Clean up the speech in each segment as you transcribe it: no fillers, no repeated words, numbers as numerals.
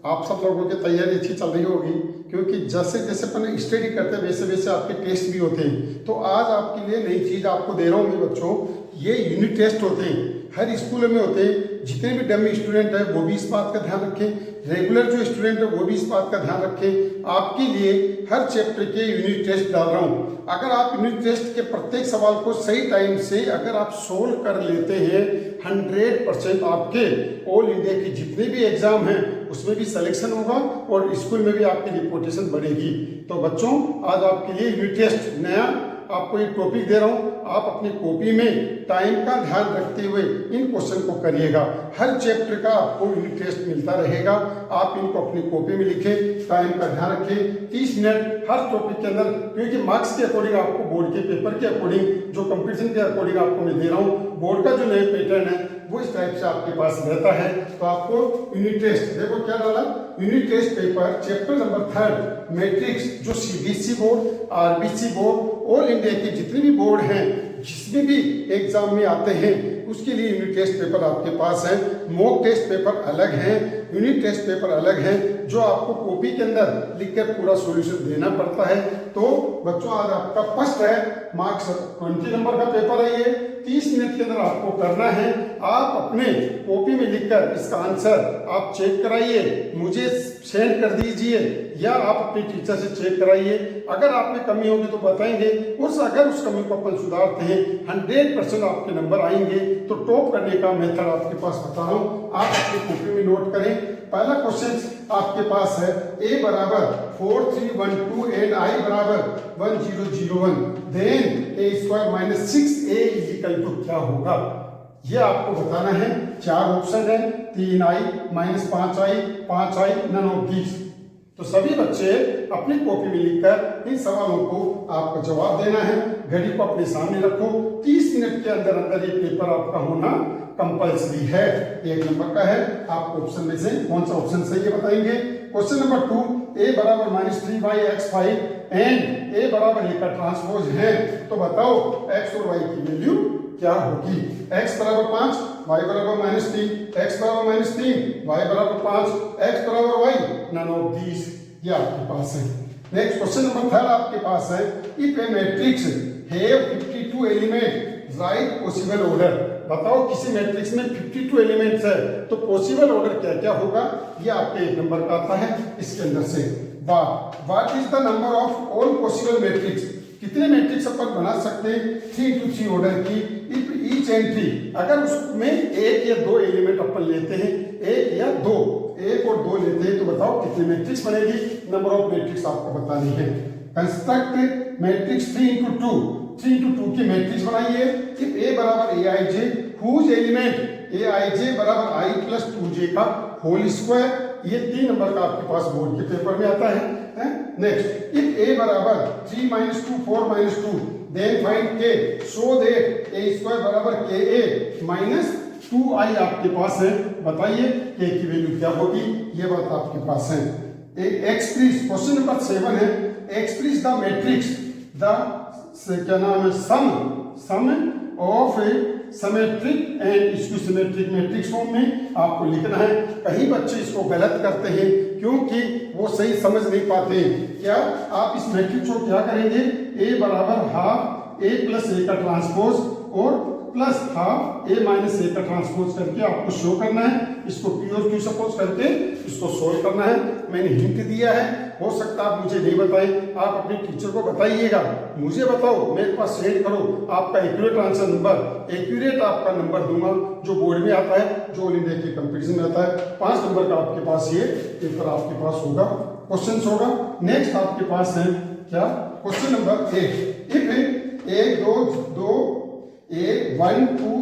आप सब लोगों की तैयारी अच्छी चल रही होगी, क्योंकि जैसे जैसे अपन स्टडी करते हैं वैसे वैसे आपके टेस्ट भी होते हैं। तो आज आपके लिए नई चीज़ आपको दे रहा हूँ मैं बच्चों, ये यूनिट टेस्ट होते हैं, हर स्कूल में होते हैं। जितने भी डमी स्टूडेंट है वो भी इस बात का ध्यान रखें, रेगुलर जो स्टूडेंट है वो भी इस बात का ध्यान रखें। आपके लिए हर चैप्टर के यूनिट टेस्ट डाल रहा हूँ। अगर आप यूनिट टेस्ट के प्रत्येक सवाल को सही टाइम से अगर आप सोल्व कर लेते हैं, 100% आपके ऑल इंडिया की जितने भी एग्जाम हैं उसमें भी सिलेक्शन होगा और स्कूल में भी आपकी रिपोर्टेशन बढ़ेगी। तो बच्चों, आज आपके लिए यूनिट टेस्ट नया आपको एक टॉपिक दे रहा हूँ। आप अपनी कॉपी में टाइम का ध्यान रखते हुए इन क्वेश्चन को करिएगा। हर चैप्टर का आपको यूनिट टेस्ट मिलता रहेगा, आप इनको अपनी कॉपी में लिखें, टाइम का ध्यान रखें। 30 मिनट हर टॉपिक के अंदर, क्योंकि मार्क्स के अकॉर्डिंग आपको बोर्ड के पेपर के अकॉर्डिंग, जो कंपटीशन के अकॉर्डिंग आपको मैं दे रहा हूँ, बोर्ड का जो नया पैटर्न है वो इस टाइप से आपके पास रहता है। तो आपको यूनिट टेस्ट, देखो क्या डाला, unit test paper chapter number 3 matrix, जो CBSE board, RBC board, all India के जितने भी बोर्ड हैं जिसमें भी एग्जाम में आते हैं उसके लिए यूनिट टेस्ट पेपर आपके पास है। मॉक टेस्ट पेपर अलग है, यूनिट टेस्ट पेपर अलग है, जो आपको कॉपी के अंदर लिखकर पूरा सॉल्यूशन देना पड़ता है। तो बच्चों, आज आपका फर्स्ट है, मार्क्स 20 नंबर का पेपर है ये, 30 मिनट के अंदर आपको करना है। आप अपने कॉपी में लिखकर इसका आंसर आप चेक कराइए, मुझे सेंड कर दीजिए, या आप अपने टीचर से चेक कराइए। अगर आप में कमी होगी तो बताएंगे, अगर उस कमी को अपन सुधारते हैं 100% आपके नंबर आएंगे। तो टॉप करने का मेथड आपके पास बता रहा हूँ, आप अपनी कॉपी में नोट करें। पहला क्वेश्चन आपके पास है, a बराबर 4312 एंड i बराबर 1001, then a square minus 6a is equal to क्या होगा, ये आपको बताना है। 4 ऑप्शन है, 3i minus 5i, 5i, none of these. तो सभी बच्चे अपनी कॉपी में लिखकर इन सवालों को आपको जवाब देना है। घड़ी को अपने सामने रखो, 30 मिनट के अंदर अंदर ये पेपर आपका होना कंपल्सरी है। 1 नंबर का है, आप ऑप्शन में से कौन सा ऑप्शन सही है बताएंगे। क्वेश्चन नंबर 2, a बराबर -3y(x5) एंड a बराबर a का ट्रांसपोज है, तो बताओ x और y की वैल्यू क्या होगी। x बराबर 5, y बराबर -3, x बराबर -3, y बराबर 5, x बराबर y, नन ऑफ दीज, ये आपके पास है। नेक्स्ट क्वेश्चन नंबर 3 आपके पास है, if A matrix have 52 element right possible order, बताओ किसी मैट्रिक्स में 52 एलिमेंट्स है तो पॉसिबल ऑर्डर क्या क्या होगा, ये आपके 1 नंबर का आता है। इसके अंदर से what is the number of all possible matrix, कितने मैट्रिक्स अपन बना सकते हैं 3 into 3 ऑर्डर की। इफ ईच एंट्री, अगर उसमें 1 या 2 एलिमेंट अपन लेते हैं, 1 या 2, 1 और 2 लेते हैं, तो बताओ कितने मैट्रिक्स बनेगी। नंबर ऑफ मैट्रिक्स आपको बतानी है। कंस्ट्रक्ट मैट्रिक्स 3 into 2, 3 into 2 की मैट्रिक्स बनाइए। इफ ए बराबर aij, हुज एलिमेंट aij बराबर i प्लस 2j का होल स्क्वायर, ये 3 नंबर का आपके पास बोर्ड के पेपर में आता है। नेक्स्ट, इफ a बराबर 3 - 2 4 - 2, then find k so that a square बराबर ka माइनस 2i आपके पास है, बताइए k की वैल्यू क्या होगी, ये बात आपके पास है। एक्सप्रेस, क्वेश्चन नंबर 7 है, एक्सप्रेस द मैट्रिक्स, द क्या नाम है, sum of a symmetric and skew symmetric matrix form में आपको लिखना है। कहीं बच्चे इसको गलत करते हैं क्योंकि वो सही समझ नहीं पाते। क्या आप इस मैट्रिक्स को क्या करेंगे, a बराबर हाफ a प्लस a का ट्रांसपोज और plus half a minus a का ट्रांसपोज करके आपको शो करना है। इसको p और q सपोज करके इसको सोल्व करना है। मैंने हिंट दिया है, हो सकता आप मुझे नहीं बताएं, आप अपने टीचर को बताइएगा, मुझे बताओ, मेरे पास सेंड करो आपका एक्यूरेट आंसर नंबर, एक्यूरेट आपका नंबर दूंगा जो बोर्ड में आता है, जो ऑल इंडिया के कंपटीशन में आता है। 5 नंबर का आपके पास ये पेपर आपके पास होगा, क्वेश्चन होगा। नेक्स्ट आपके पास है क्या, क्वेश्चन नंबर 8, इफ 1 2 1 2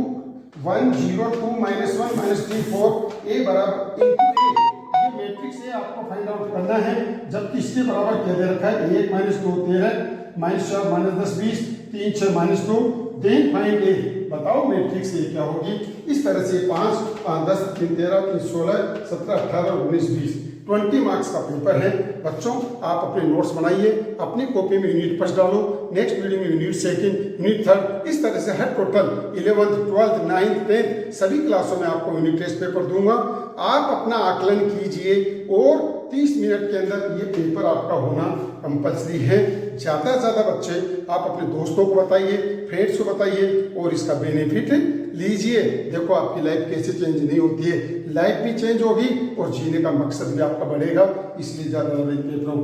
1 0 2 -1 -3 4 a बराबर into a, ये मैट्रिक्स है, आपको फाइंड आउट करना है। जबकि इसके बराबर क्या दे रखा है, 1 - 2 13 -4 -10 20 3 6 -2, देन फाइंड a, बताओ मैट्रिक्स ये क्या होगी। इस तरह से 5 5 10 3 13 3 16 17 18 19 20 20 मार्क्स का पेपर है। बच्चों, आप अपने नोट्स बनाइए, अपनी कॉपी में यूनिट फर्स्ट डालो, नेक्स्ट वीडियो में यूनिट सेकंड, यूनिट थर्ड, इस तरह से हर total 11th 12th 9th 10th सभी क्लासों में आपको यूनिट टेस्ट पेपर दूंगा। आप अपना आकलन कीजिए और 30 मिनट के अंदर ये पेपर आपका होना कंपल्सरी है। ज़्यादा से ज़्यादा बच्चे आप अपने दोस्तों को बताइए, फ्रेंड्स को बताइए और इसका बेनिफिट लीजिए। देखो आपकी लाइफ कैसे चेंज नहीं होती है, लाइफ भी चेंज होगी और जीने का मकसद भी आपका बढ़ेगा। इसलिए ज़्यादा पेपरों को